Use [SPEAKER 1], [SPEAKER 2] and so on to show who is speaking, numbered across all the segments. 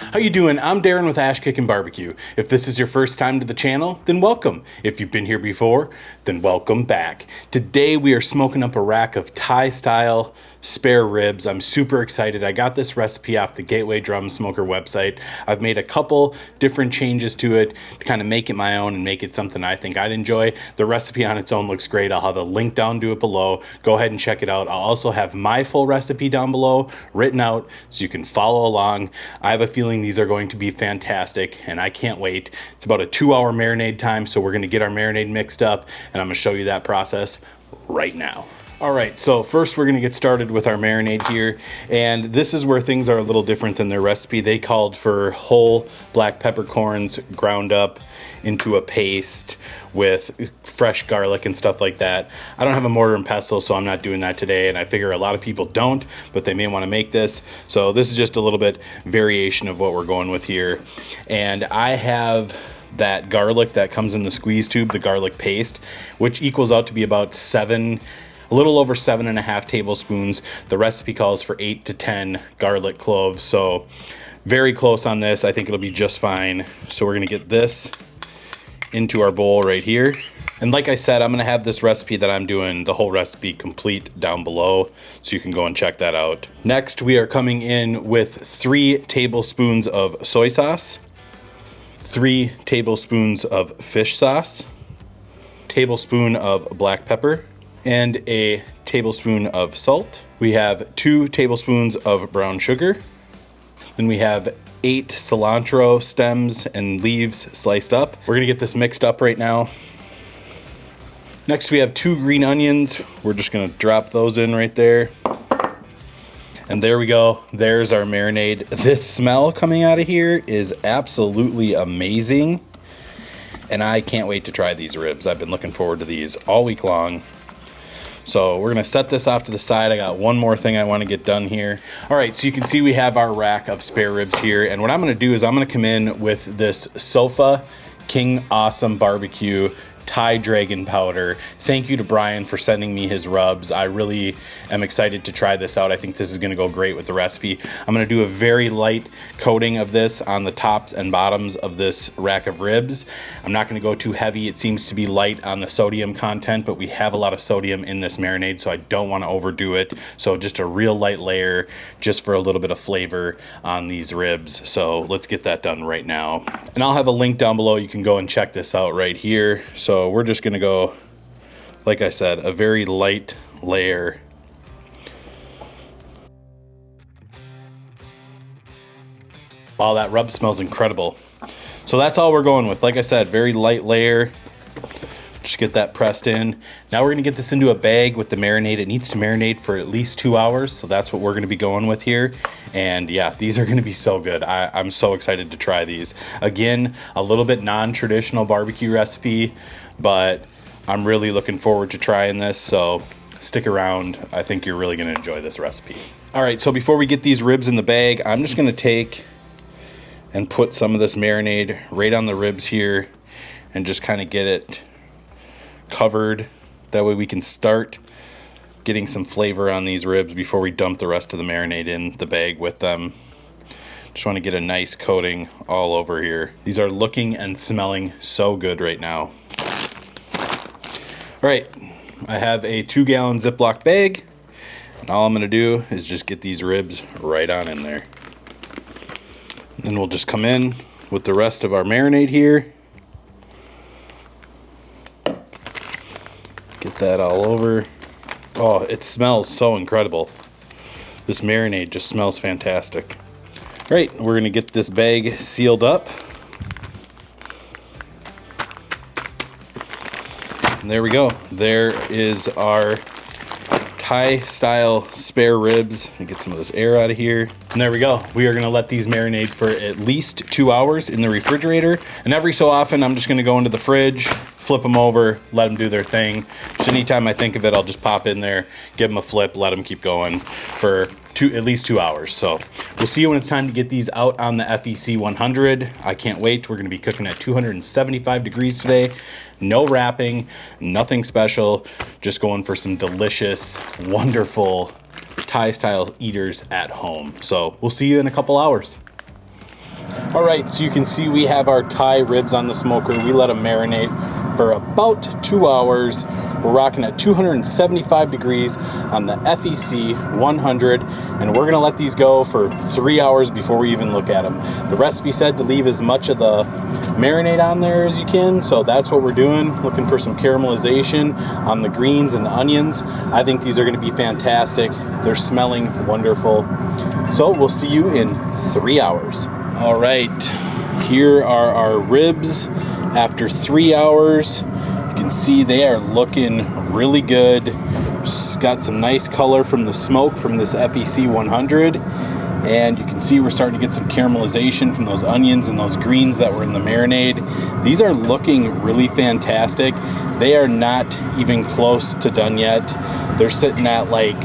[SPEAKER 1] How you doing? I'm Darren with Kickin BBQ. If this is your first time to the channel, then welcome. If you've been here before, then welcome back. Today we are smoking up a rack of Thai style spare ribs. I'm super excited. I got this recipe off the Gateway Drum Smoker website. I've made a couple different changes to it to kind of make it my own and make it something I think I'd enjoy. The recipe on its own looks great. I'll have a link down to it below. Go ahead and check it out. I'll also have my full recipe down below written out so you can follow along. I have a feeling these are going to be fantastic and I can't wait. It's about a 2-hour marinade time, so we're going to get our marinade mixed up and I'm going to show you that process right now. All right, so first we're gonna get started with our marinade here, and this is where things are a little different than their recipe. They called for whole black peppercorns ground up into a paste with fresh garlic and stuff like that. I don't have a mortar and pestle, so I'm not doing that today, and I figure a lot of people don't, but they may wanna make this. So this is just a little bit variation of what we're going with here. And I have that garlic that comes in the squeeze tube, the garlic paste, which equals out to be about a little over 7.5 tablespoons. The recipe calls for 8 to 10 garlic cloves, so very close on this. I think it'll be just fine. So we're gonna get this into our bowl right here. And like I said, I'm gonna have this recipe that I'm doing, the whole recipe complete down below, so you can go and check that out. Next, we are coming in with 3 tablespoons of soy sauce, 3 tablespoons of fish sauce, tablespoon of black pepper, and a tablespoon of salt. We have 2 tablespoons of brown sugar. Then we have 8 cilantro stems and leaves sliced up. We're gonna get this mixed up right now. Next we have 2 green onions. We're just gonna drop those in right there. And there we go, there's our marinade. This smell coming out of here is absolutely amazing. And I can't wait to try these ribs. I've been looking forward to these all week long. So we're gonna set this off to the side. I got one more thing I wanna get done here. All right, so you can see we have our rack of spare ribs here. And what I'm gonna do is I'm gonna come in with this Sofa King Awesome Barbecue Thai Dragon Powder. Thank you to Brian for sending me his rubs. I really am excited to try this out. I think this is gonna go great with the recipe. I'm gonna do a very light coating of this on the tops and bottoms of this rack of ribs. I'm not gonna go too heavy. It seems to be light on the sodium content, but we have a lot of sodium in this marinade, so I don't wanna overdo it. So just a real light layer, just for a little bit of flavor on these ribs. So let's get that done right now. And I'll have a link down below. You can go and check this out right here. So we're just gonna go, like I said, a very light layer. Wow, that rub smells incredible. So that's all we're going with. Like I said, very light layer. Just get that pressed in. Now we're gonna get this into a bag with the marinade. It needs to marinate for at least 2 hours, so that's what we're gonna be going with here. And yeah, these are gonna be so good. I'm so excited to try these. Again, a little bit non-traditional barbecue recipe, but I'm really looking forward to trying this, so stick around. I think you're really gonna enjoy this recipe. All right, so before we get these ribs in the bag, I'm just gonna take and put some of this marinade right on the ribs here and just kind of get it covered. That way we can start getting some flavor on these ribs before we dump the rest of the marinade in the bag with them. Just want to get a nice coating all over here. These are looking and smelling so good right now. All right, I have a 2-gallon Ziploc bag, and all I'm gonna do is just get these ribs right on in there. Then we'll just come in with the rest of our marinade here. Get that all over. Oh, it smells so incredible. This marinade just smells fantastic. All right, we're gonna get this bag sealed up. And there we go. There is our Thai style spare ribs. And get some of this air out of here. And there we go. We are gonna let these marinate for at least 2 hours in the refrigerator. And every so often, I'm just gonna go into the fridge, flip them over, let them do their thing. Just anytime I think of it, I'll just pop in there, give them a flip, let them keep going for at least 2 hours. So we'll see you when it's time to get these out on the FEC 100. I can't wait. We're gonna be cooking at 275 degrees today. No wrapping, nothing special, just going for some delicious, wonderful Thai style eaters at home. So we'll see you in a couple hours. All right, so you can see we have our Thai ribs on the smoker. We let them marinate for about 2 hours. We're rocking at 275 degrees on the FEC 100, and we're gonna let these go for 3 hours before we even look at them. The recipe said to leave as much of the marinade on there as you can, so that's what we're doing. Looking for some caramelization on the greens and the onions. I think these are gonna be fantastic. They're smelling wonderful. So we'll see you in 3 hours. All right, here are our ribs after 3 hours. You can see they are looking really good. Just got some nice color from the smoke from this FEC 100. And you can see we're starting to get some caramelization from those onions and those greens that were in the marinade. These are looking really fantastic. They are not even close to done yet. They're sitting at like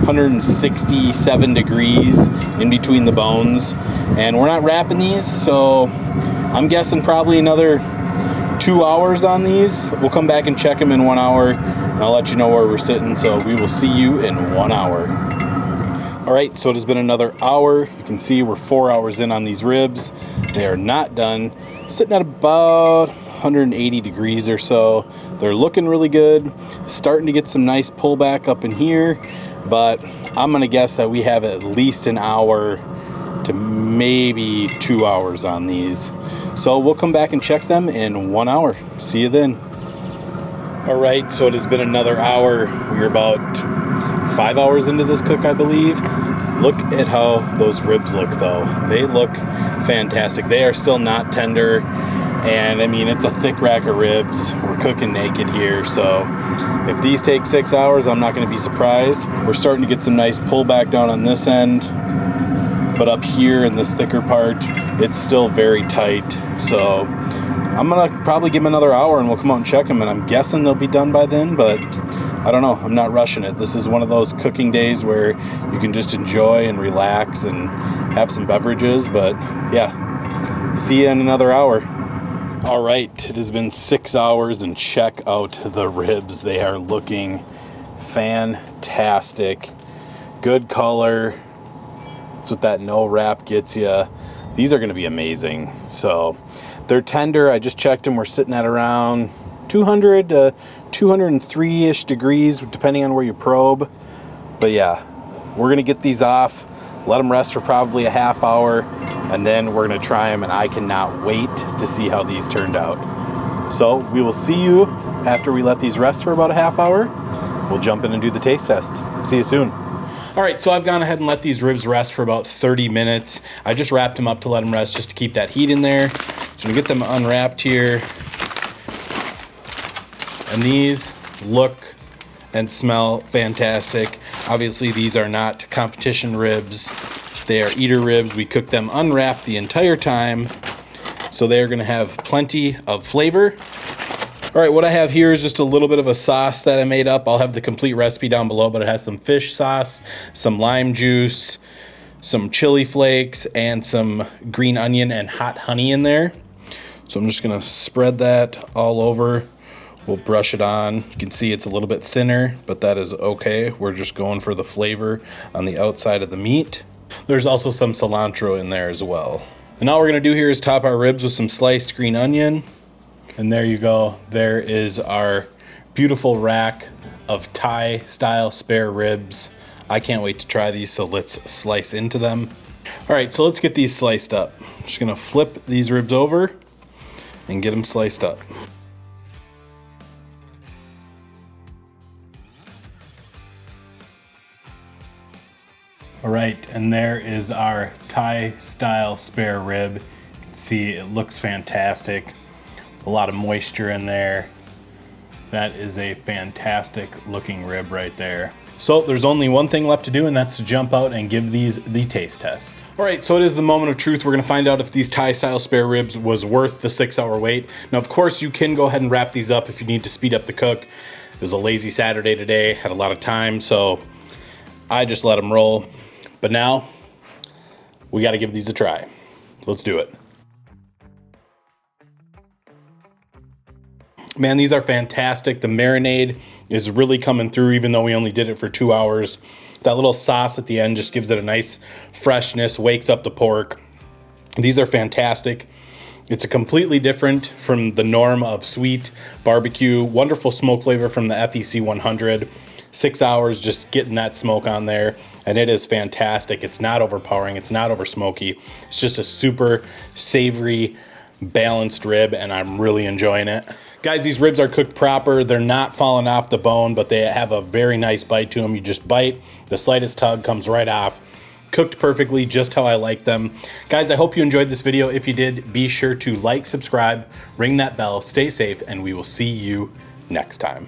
[SPEAKER 1] 167 degrees in between the bones, and we're not wrapping these, so I'm guessing probably another 2 hours on these. We'll come back and check them in 1 hour, and I'll let you know where we're sitting, so we will see you in 1 hour. All right, so it has been another hour. You can see we're 4 hours in on these ribs. They are not done, sitting at about 180 degrees or so. They're looking really good, starting to get some nice pullback up in here, but I'm gonna guess that we have at least an hour to maybe 2 hours on these. So we'll come back and check them in 1 hour. See you then. All right, so it has been another hour. We're about 5 hours into this cook, I believe. Look at how those ribs look though. They look fantastic. They are still not tender. And I mean, it's a thick rack of ribs. We're cooking naked here, so if these take 6 hours, I'm not going to be surprised. We're starting to get some nice pullback down on this end, but up here in this thicker part, it's still very tight. So I'm going to probably give them another hour and we'll come out and check them, and I'm guessing they'll be done by then, but I don't know. I'm not rushing it. This is one of those cooking days where you can just enjoy and relax and have some beverages, but yeah, see you in another hour. All right, it has been 6 hours, and check out the ribs. They are looking fantastic. Good color. That's what that no wrap gets you. These are going to be amazing. So they're tender. I just checked them. We're sitting at around 200 to 203-ish degrees, depending on where you probe. But yeah, we're going to get these off, let them rest for probably a half hour, and then we're gonna try them, and I cannot wait to see how these turned out. So we will see you after we let these rest for about a half hour. We'll jump in and do the taste test. See you soon. All right, so I've gone ahead and let these ribs rest for about 30 minutes. I just wrapped them up to let them rest just to keep that heat in there. So I'm gonna get them unwrapped here. And these look and smell fantastic. Obviously, these are not competition ribs. They are eater ribs. We cook them unwrapped the entire time, so they are going to have plenty of flavor. All right, what I have here is just a little bit of a sauce that I made up. I'll have the complete recipe down below, but it has some fish sauce, some lime juice, some chili flakes, and some green onion and hot honey in there. So I'm just going to spread that all over. We'll brush it on. You can see it's a little bit thinner, but that is okay. We're just going for the flavor on the outside of the meat. There's also some cilantro in there as well. And all we're gonna do here is top our ribs with some sliced green onion. And there you go. There is our beautiful rack of Thai style spare ribs. I can't wait to try these, so let's slice into them. All right, so let's get these sliced up. I'm just gonna flip these ribs over and get them sliced up. All right, and there is our Thai style spare rib. You can see it looks fantastic. A lot of moisture in there. That is a fantastic looking rib right there. So there's only one thing left to do, and that's to jump out and give these the taste test. All right, so it is the moment of truth. We're gonna find out if these Thai style spare ribs was worth the 6 hour wait. Now, of course, you can go ahead and wrap these up if you need to speed up the cook. It was a lazy Saturday today, had a lot of time, so I just let them roll. But now, we gotta give these a try. Let's do it. Man, these are fantastic. The marinade is really coming through, even though we only did it for 2 hours. That little sauce at the end just gives it a nice freshness, wakes up the pork. These are fantastic. It's a completely different from the norm of sweet barbecue. Wonderful smoke flavor from the FEC 100. 6 hours just getting that smoke on there, and it is fantastic. It's not overpowering. It's not over smoky. It's just a super savory, balanced rib, and I'm really enjoying it. Guys, these ribs are cooked proper. They're not falling off the bone, but they have a very nice bite to them. You just bite, the slightest tug comes right off. Cooked perfectly, just how I like them. Guys, I hope you enjoyed this video. If you did, be sure to like, subscribe, ring that bell, stay safe, and we will see you next time.